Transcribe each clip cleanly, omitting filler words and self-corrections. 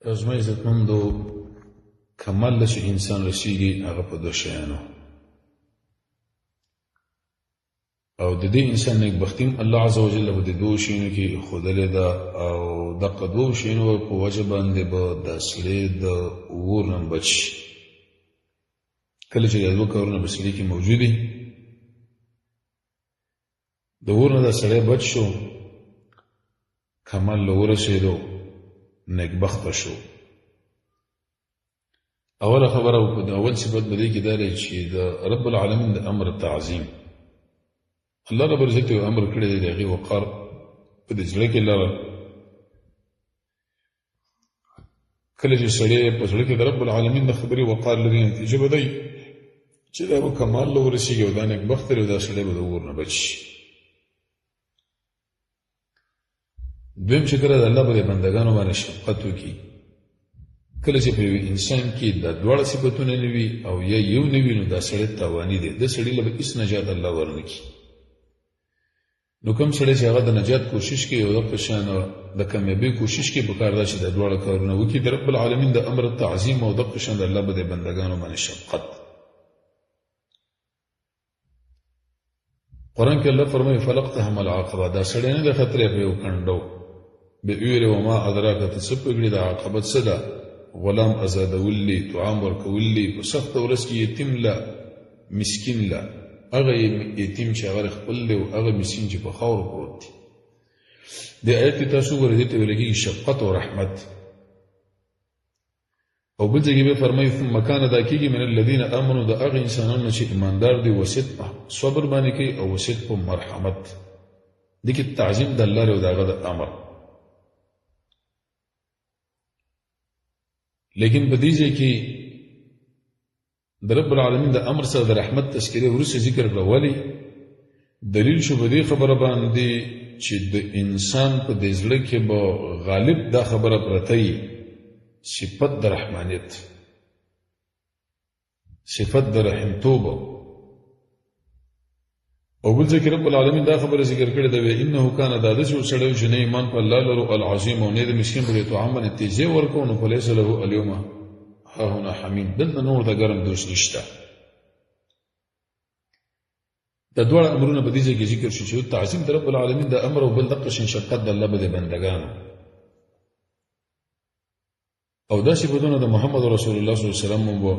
زما عزتمندو کمال له چې انسان رسیږي هغه په دوه شیانو او د دې انسان نیکبختي الله عز وجل به د دوه شیانو کې ښودلې ده او دغه دوه شیانو په وجه باندې به د سړي د اور نه بچ کله چې د دوه کارونه په سړي کې موجود دي د اور نه د سړی بچ شو کمال له ورسېدو نیکبخته شو اوله خبره او د اول صفت به دې کې دا دی چې د رب العالمین د امر تعظیم الله رب العزت یو امر کړی دی د هغې وقار په دې زړه کې لره کله چې سړی په زړه کې د رب العالمین د خبرې وقار لري نتیجه به دی چې دا به کمال له ورسېږي او دا نیکبخته دی او دا سړی به د اور نه بچ شي دویم چې کله د الله به د بندګانو باندې شفقت وکړي کله چې په یو انسان کې دا دواړه صفتونه نه وي او یا یو نه وي نو دا سړی تاواني دی د سړي له به هېڅ نجات الله ورنه کړي نو کوم سړی چې هغه د نجات کوشش کوي او دغه شان د کامیابۍ کوشش کوي پکار ده چې دا دواړه کارونه وکړي د رب العالمین د امر تعظیم او دغه شان د الله به د بندګانو باندې شفقت قرآن کې الله فرمایي فلقتهم العقبه دا سړی نه د خطرې په یو کنډو بئر وما ادراک ته څه پګړي د عاقبت څه ده غلام ازادولی طعام ورکولی په سخت ورځ کې یتیم لا مسکین لا هغه یتیم چې هغه خپل دی او هغه مسکین چې په خاورو پروت دی د آیت تاسو ورته ته ویل کېږي شفقت او رحمت او بل ځای به فرمایي ثم كان دا کېږي من الذين امنوا د هغه انسانانو چې ایماندار دي وسط صبر باندې کوي او وسط په مرحمت د کې تعظیم د الله او دغه د امر لیکن په دې ځای کې د رب العالمین د امر سره د رحمت تذکره ورسره ذکر کړه ولی دلیل شو په دې خبره باندې چې د انسان په دې ځل کې به غالب دا خبره پرته وي صفت د رحمانیت صفت د رحمتوب او بل ذکر رب العالمین دا خبره ذکر کړه دا وی انه کان دا د څو سړیو چې نه ایمان په الله لرو العظیم او نه د مسکین په طعام باندې تیزه ورکو نو فلیس له اليوم ها هنا حمیم دلته نور د ګرم دوست نشته د دوه امرونه په دې کې ذکر شو چې تعظیم د رب العالمین د امر او بل دقه شفقت د الله به بندگانو او دا صفاتونه د محمد رسول الله صلی الله علیه وسلم وو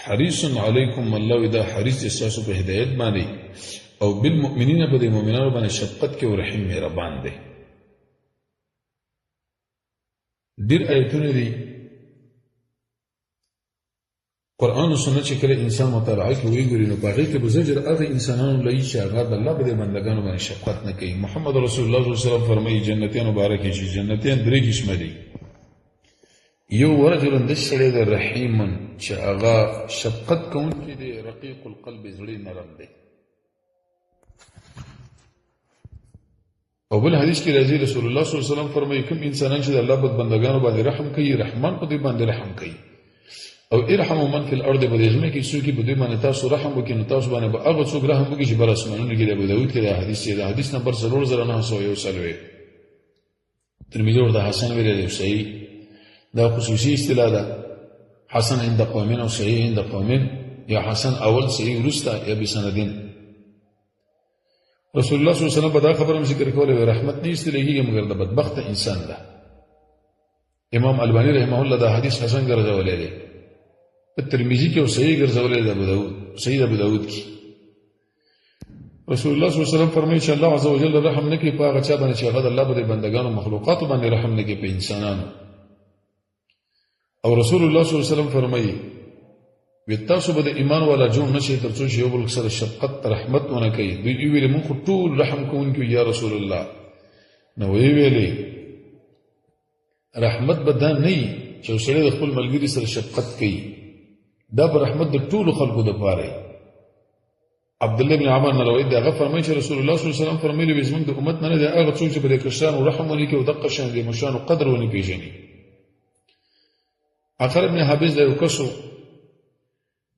حریص علیکم الله اذا حریص اساسو په هدایت باندې او بالمؤمنین په دې مؤمنانو باندې شفقت کې او رحم مهربان دی ډیر آیتونه دي قرآن او سنت چې کله انسان مطالعه کوي ګوري نو په هغه کې به زجر هغه انسانانو لای چې هغه د الله په بندګانو باندې شفقت نه کوي محمد رسول الله صلی الله علیه وسلم فرمایي جنتیان مبارک چې جنتیان درې قسم دي یو ورجل د سړي د رحیم چې هغه شفقت کوونکی دی رقیق القلب زړه نرم دی او بل حدیث کې راځي رسول الله صلی الله علیه وسلم فرمایي کوم انسانان چې د الله په بندګانو باندې رحم کوي رحمان په دې باندې رحم کوي او ارحموا من فی الارض بدیزمه کې څوک په دې باندې تاسو رحم وکړي نو تاسو باندې به هغه څوک رحم وکړي چې بر اسمانونو کې د ابو داود کې د حدیث دی حدیث نمبر 3901 ترمذی ورته حسن ویل دی صحیح دا خصوصي اصطلاح ده حسن عند قومین او صحیح عند قومین یا حسن اول صحیح ورسته یا بسندین رسول الله صلی الله علیه وسلم په دا خبره ذکر کوله رحمت نه استلېږي مګر د بدبخت انسان ده امام البانی رحمه الله دا حدیث حسن ګرځولې دی په ترمذی کې او صحیح ګرځولې ده ابو داود صحیح ابو داود کې رسول الله صلی الله علیه وسلم فرمایي چې الله عز وجل رحم نه کوي په هغه چا باندې چې هغه د الله په بندگانو مخلوقات باندې رحم نه کوي په انسانانو او رسول الله صلی الله علیه وسلم فرمایي وتاسو به د ایمان والا جوړ نشي ترڅو چې یو بل سره شفقت رحمت ونه کوي دوی ویل مونږ ټول رحم کوونکو یا رسول الله نو ویلې رحمت بدن نه چې سره د خپل ملګری سره شفقت کوي دا به رحمت د ټول خلکو د پاره عبد الله بن عمر نه روایت دا فرمایي چې رسول الله صلی الله علیه وسلم فرمایلی به زموږ د امت نه د هغه څوک چې په کشران او رحم ونی کوي او دغه شان دي مشان او قدر ونی پیژني اخر ابن حبیز له وکسو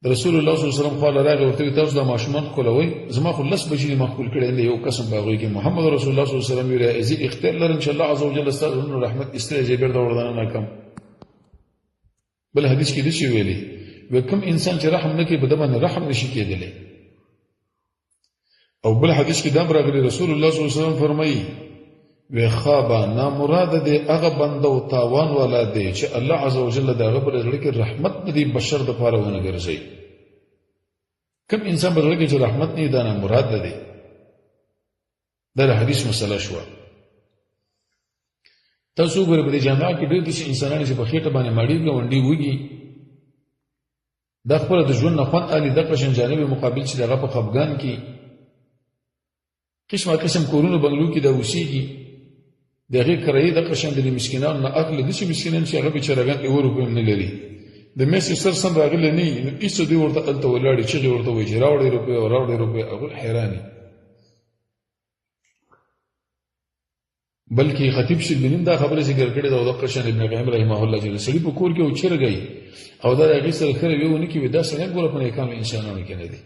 رسول الله صلی الله علیه وسلم قال راغه ورته تاسو د ماشومان کولوي زما خو لس بجې مخکول کړي یو قسم باغوي کې محمد رسول الله صلی الله علیه وسلم ویل ازي اختیار لرم چې الله عز وجل استغفر رحمت استره جبر دا وردان نه کم بل حدیث کې دشي ویلي کوم انسان چې رحم نه کوي په دمن رحم نشي کېدلی. او بل حدیث کې دا راغلی رسول الله صلی الله علیه وسلم فرمایي وی خابا نا مراد دې هغه بنده او تاوان والا دی چې الله عزوجل دغه پر زړه کې رحمت دې بشر د پاره ونه ګرځي. کوم انسان په زړه کې چې رحمت نه دی نه مراد ده. دا حدیث مسله شو. تاسو ګورئ په جامعه کې ډېر دي انسانان چې په خېټه باندې ماړي غونډي وږي د خپل د ژوند نه خوند علي د قشن جانب مقابل چې دغه په خفګان کې قسم کورونو بنگلو کې د اوسېږي دغه کرایې د قشن د مسکینانو نه اخلي د شي مسکینان چې هغه بیچارهګان ایورو کوم نه لري د مېسي سر سم راغلی نه هیڅ دی ورته الته ولاړی چې ورته وایي راوړي روپې هغه حیراني. بلکې خطیب شلبینین دا خبره ذکر کړې ده او د قشن ابن قیم رحمه الله جل سړي په کور کې او چرګي او دا هغه سره خره ویونه کې دا څنګه ګوره په نیکام انسانانو کې نه دي.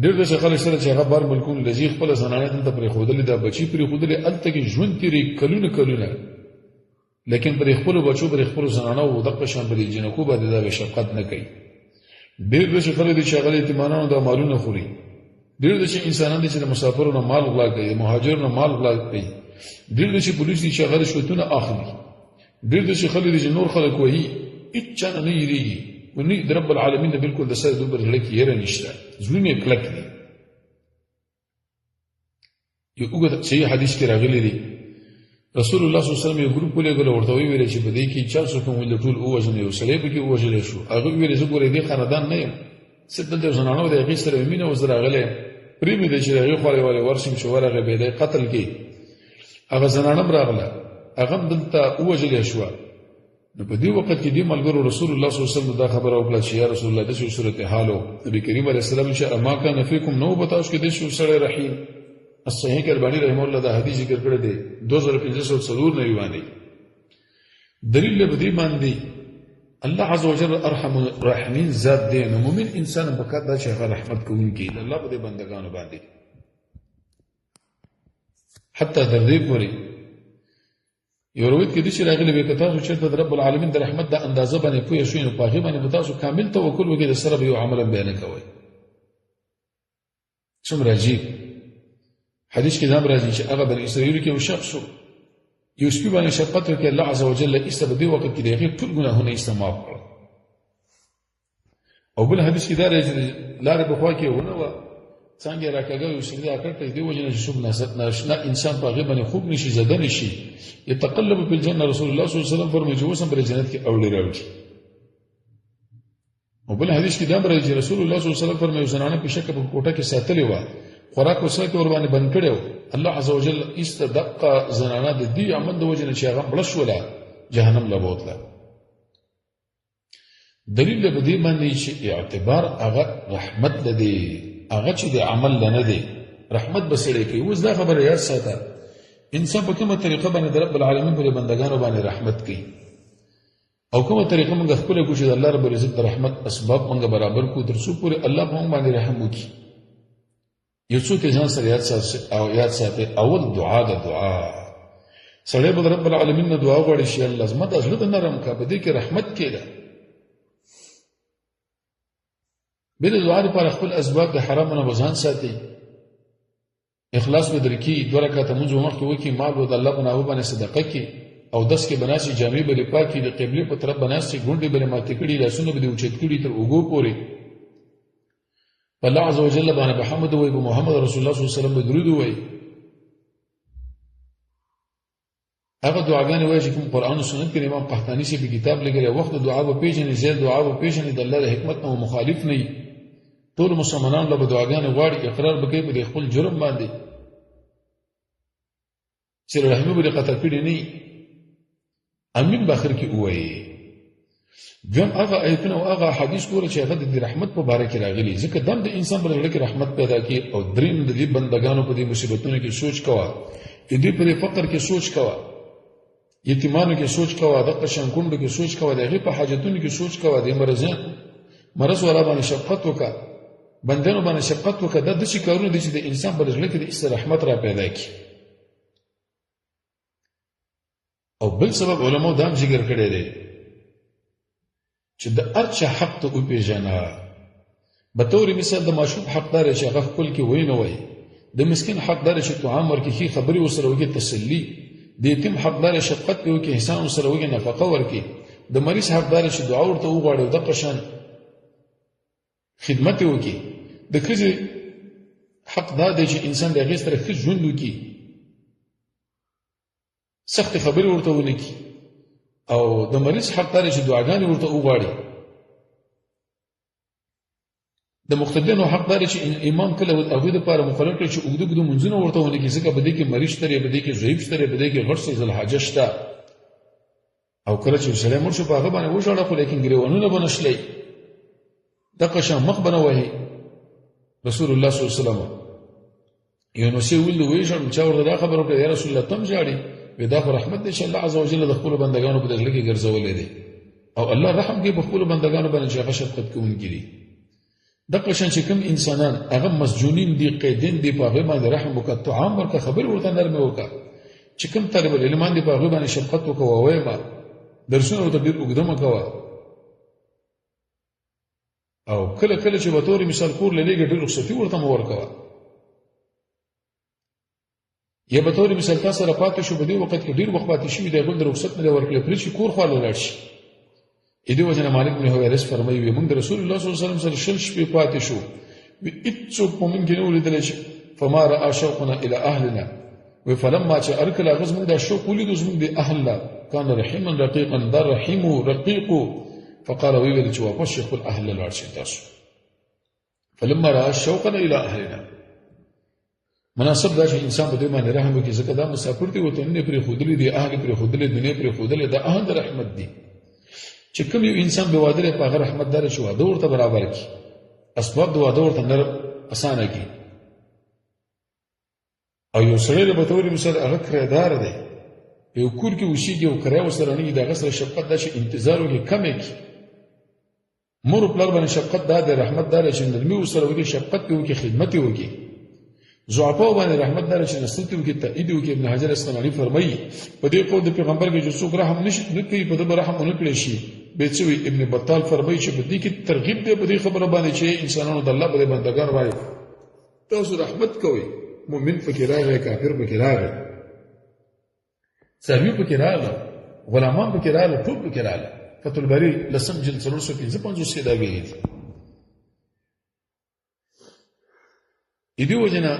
ډېر د شخص سره چې هغه بار ملکون لذي خپل زنانه ته پرې خودلې دا بچي پرې خودلې الته کې ژوند تیری کلونه لیکن پرې خپل بچو پرې خپل زنانه او د قشن پرې جنکو باندې دا شفقت نه کوي. ډېر د شخص دي چې هغه ایتمانانو دا مالونه خوري. ډېر د انسانانو چې د مسافرونو مال غلا کوي مهاجرونو مال غلا کوي. ډېر د پولیس دي چې هغه شوتونه اخلي. ډېر د خلک دي چې نور خلک وایي اچا نه یریږي ونی د رب العالمین بالکل د سره دوبر لکه یې نشته زونه کلک دي. یو وګړه چې حدیث کې راغلی دی رسول الله صلی الله علیه وسلم یو ګروپ له ګلو ورته ویل چې په دې کې 400 کوم ول ټول او وجنه یو سړی به کې وجل شو هغه ویل چې ګورې دې خاندان نه یم ستل د زنانو د هغې سره مینه وزره غلې پریمي د چې هغې خورې والے ورشم چې ورغه به د قتل کې هغه زنانم راغله هغه دلته وجل شو. نو په دې وخت کې دی ملګرو رسول الله صلی الله علیه وسلم دا خبر او کړه چې یا رسول الله د شو صورت حالو نبی کریم علیه السلام چې اما کان فیکم نو بتاوش کې د شو سره رحیم الصحیح کلبانی رحم الله دا حدیث ذکر کړی دی 2504 نه ویوانی دلیل له دې باندې الله عز وجل ارحم الراحمین ذات دی نو مومن انسان په کده چې رحمت کوونکی دی الله په بندگانو باندې حتی در دې پورې یو روایت کې د شي راغلي به کتاب چې د رب العالمین د رحمت د اندازه باندې پوهه شوی نو په هغه باندې تاسو کامل توکل وکړئ د سره به یو عمل بیان کوي. څومره عجیب حدیث کې دا راځي چې هغه بنی اسرائیل کې یو شخص یو سپي باندې شفقت وکړي الله عز وجل ایسته په دې وخت کې دغه ټول ګناهونه ایسته معاف کړ. او بل حدیث کې دا راځي لاره په خوا کې ونه و څنګه راکاږي یو سړي اکړ دی وجنه چې شوب ناشنا انسان په هغه باندې خوب نشي زده نشي يتقلب في الجنه رسول الله صلی الله علیه وسلم فرمایي چې وسم پر جنت کې اوړي راوړي. او بل حدیث کې دا راځي رسول الله صلی الله علیه وسلم فرمایي زنانه په شک په کوټه کې ساتلې و خوراک وسره کې ور باندې بند کړو الله عز وجل استدق زنانه د دې عمل د وجنه چې هغه بلش ولا جهنم لا بوتله. دلیل له دې باندې چې اعتبار هغه رحمت لدی هغه چې د عمل نه دی رحمت بسړي کوي. اوس دا خبره یاد ساته انسان په کومه طریقه باندې رب العالمین په بندگانو باندې رحمت کوي او کومه طریقه موږ خپل کوشش الله رب العزت رحمت اسباب موږ برابر کو تر څو پورې الله په موږ باندې رحم وکړي. یو څو کې ځان سره یاد ساتي اول دعا د دعا سړی به رب العالمین نه دعا غواړي چې الله زما د زړه نرم کا په دې کې رحمت کړي. بل دعا لپاره خپل اسباب د حرام نه وزن ساتي اخلاص به درکې 2 رکعات منځ وخت وکي مال ود الله په نامه باندې صدقه کې او 10 کې بناسي جامع به پاکي د قبله په طرف بناسي ګونډي به ماته کړي لاسونه به اوچت کړي تر وګو پوري الله عز وجل باندې محمد وای محمد رسول الله صلی الله علیه وسلم درود وای هغه دعاګانې وایي چې کوم قران او سنت کې امام قحطانی شي په کتاب لګره وخت دعا به پیژنې زیات دعا به پیژنې د الله د حکمت او مخالف نه ټول مسلمانان له دعاګانې غواړي اقرار وکړي په خپل جرم باندې چې رحمه به قطع کړي نه امین باخر کې وایي جن هغه ایتونه او هغه حدیث ګوره چې هغه د رحمت په باره کې راغلي ځکه دم د انسان په لړ کې رحمت پیدا کی او دریم د دې بندگانو په دې مصیبتونو کې سوچ کوا دې په فقر کې سوچ کوا یتیمانو کې سوچ کوا د قشنکوندو کې سوچ کوا دغه په حاجتونو کې سوچ کوا د مرز ولا باندې شفقت وکا بندانو باندې شفقت وکا د شي کارونه دي چې د انسان په لړ کې د رحمت را پیدا کی. او بل سبب علماء دا ذکر کړی دی چې د هر چا حق ته وپېژنه. به طور مثال د ماشوم حقدار چې هغه خپل کې وای نه وای، د مسکین حقدار چې طعام ورکړي، ښې خبرې ورسره وکړي، تسلي، د یتیم حقدار شفقت پرې وکړي، احسان ورسره وکړي، نفقه ورکړي، د مریض حقدار چې دعا ورته وغواړي او دغه شان خدمت وکړي. د ښځې حق دا دی چې انسان د هغې سره ښه ژوند وکړي، سختې خبرې ورته ونه کړي، او د مریض حقدار چې دعاګانې ورته وغواړي. د مقتدیانو حقدار چې امام کله هغوی دپاره مقرر کړي چې اوږده اوږده منځونه ورته ونه کړي، ځکه په دې کې مریض شته دی، په دې کې ضعیف شته دی، په دې کې غټ ذوالحاجه شته. او کله چې سړی مړ شو په هغه باندې وژاړه، خو لیکن ګریوانونه به نه شلی، دغه شان مخ به نه وهي. رسول الله صلی الله علیه وسلم یو نوسې ولد وژاړ، چا ورته دا خبره وکړه، یا رسول الله ته هم ژاړې؟ وایي دا خو رحمت دی چې الله عز وجل د خپلو بندګانو په زړه کې ګرځولی دی، او الله رحم کوي په خپلو بندګانو باندې چې هغه شفقت کوونکي دي. دغه شان چې کوم انسانان هغه مسجونین دي، قیدین دي، په هغې باندې رحم وکړه، طعام ورکړه، خبرې ورته نرمې وکړه. چې کوم طالب العلمان دي په هغوی باندې شفقت وکړه، ووایه ما درسونه ورته ډېر اوږده مه کوه. او کله کله چې به طور مثال کور له لېږه ډېر رخصتي ورته مه ورکوه، یا به طور مثال تا سره پاتې شو، په دې وخت کې ډېر وخت پاتې شوي دی، هغوی د رخصت نه دی ورکړی، پرېږدي چې کور خواله لاړ شي. دې وجه نه مالک بن حویرث فرمایي، وایي موږ د رسول الله صلی الله علیه وسلم سره 6 شپې پاتې شو، وایي هېڅوک په موږ کې نه ولیدلی چې فما رأى شوقنا الى اهلنا، وایي فلما چې هر کله هغه زموږ دا شوق ولیدو زموږ د اهل نه، کان رحیما رقیقا، دا رحیم و رقیق، فقال وی ویل چې واپس شي خپل اهل لاړ شي تاسو. فلما رأى شوقنا الى اهلنا، مناسب دا چې انسان په دې باندې رحم وکړي، ځکه دا مسافر دي، وطنونه پرېښودلي دي، اهل پرېښودلي، دنیا پرېښودلې، دا اهل د رحمت دي. چې کوم یو انسان بې واده دی، په هغه رحمت داره چې واده ورته برابر کړي، اسباب د واده ورته نرم اسانه کړي. او یو سړی د به طور مثال هغه کرایدار دی، په یو کور کې اوسېږي او کرایه ورسره نه وي، د هغه سره شفقت دا چې انتظار وکړي، کمې کړي. مور و پلار باندې شفقت دا دی، رحمت دا دی چې نرمي ورسره وکړي، شفقت یې وکړي، خدمت یې وکړي. ضعفاو باندې رحمت دا دی چې نصرت یې وکړي، تأیید یې وکړي. ابن حجر اسقلاني فرمایي په دې قول د پیغمبر کې چې څوک رحم نه کوي، په ده به رحم ونه کړی شي. بیا څه وایي ابن بطال فرمایي چې په دې کې ترغیب دی په دې خبره باندې چې انسانانو د الله په دې بندګانو باندې تاسو رحمت کوئ. مؤمن پکې راغی، کافر پکې راغی، صحابي پکې راغله، غلامان پکې راغله، ټول پکې راغله. فتح الباري 10 جلد 355 سیداګۍ دي. دې وجه نه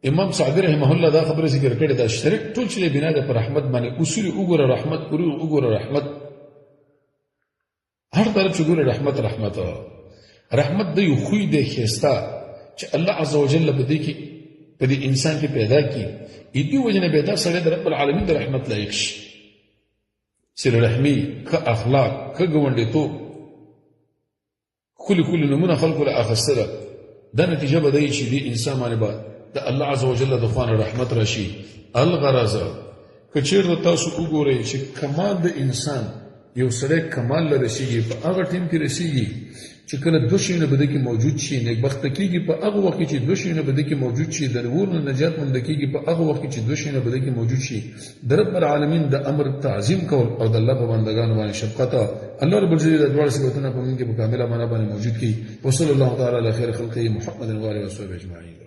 امام سعدي رحمه الله دا خبره ذکر کړې ده، شریک ټول چې بنا ده پر رحمت باندې اصول وګوره، رحمت وګوره، رحمت هر طرف چې ګوره رحمت رحمت د یو خوی دی ښایسته چې الله عز وجل په دې کې په دې انسان کې پیدا کړي. دې وجه نه پیدا سړی د رب العالمین د رحمت لایق شي. صله رحمي، ښه اخلاق، ښه ګاونډیتوب، ښکلي نومونه خلکو له اخیسته ده، دا نتیجه به دی چې دې انسان باندې به د الله عز وجل د خوا نه رحمت راشي. الغرض که چېرته تاسو وګورئ چې کمال د انسان یو سړی کمال له رسېږي، په هغه ټیم کې رسېږي چې کله دوه شیونه په دې کې موجود شي، نیکبخته کېږي په هغه وخت کې چې دوه شیونه په دې کې موجود شي، د اور نه نجات مونده کېږي په هغه وخت کې چې دوه شیونه په دې کې موجود شي، د رب العالمین د امر تعظیم کول او د الله په بندګانو باندې شفقت. الله رب العزت د دواړو صفتونه په موږ کې په کامله معنا باندې موجود کړي. وصلی الله تعالی علی خیر خلقه محمد و آله و صحبه اجمعین.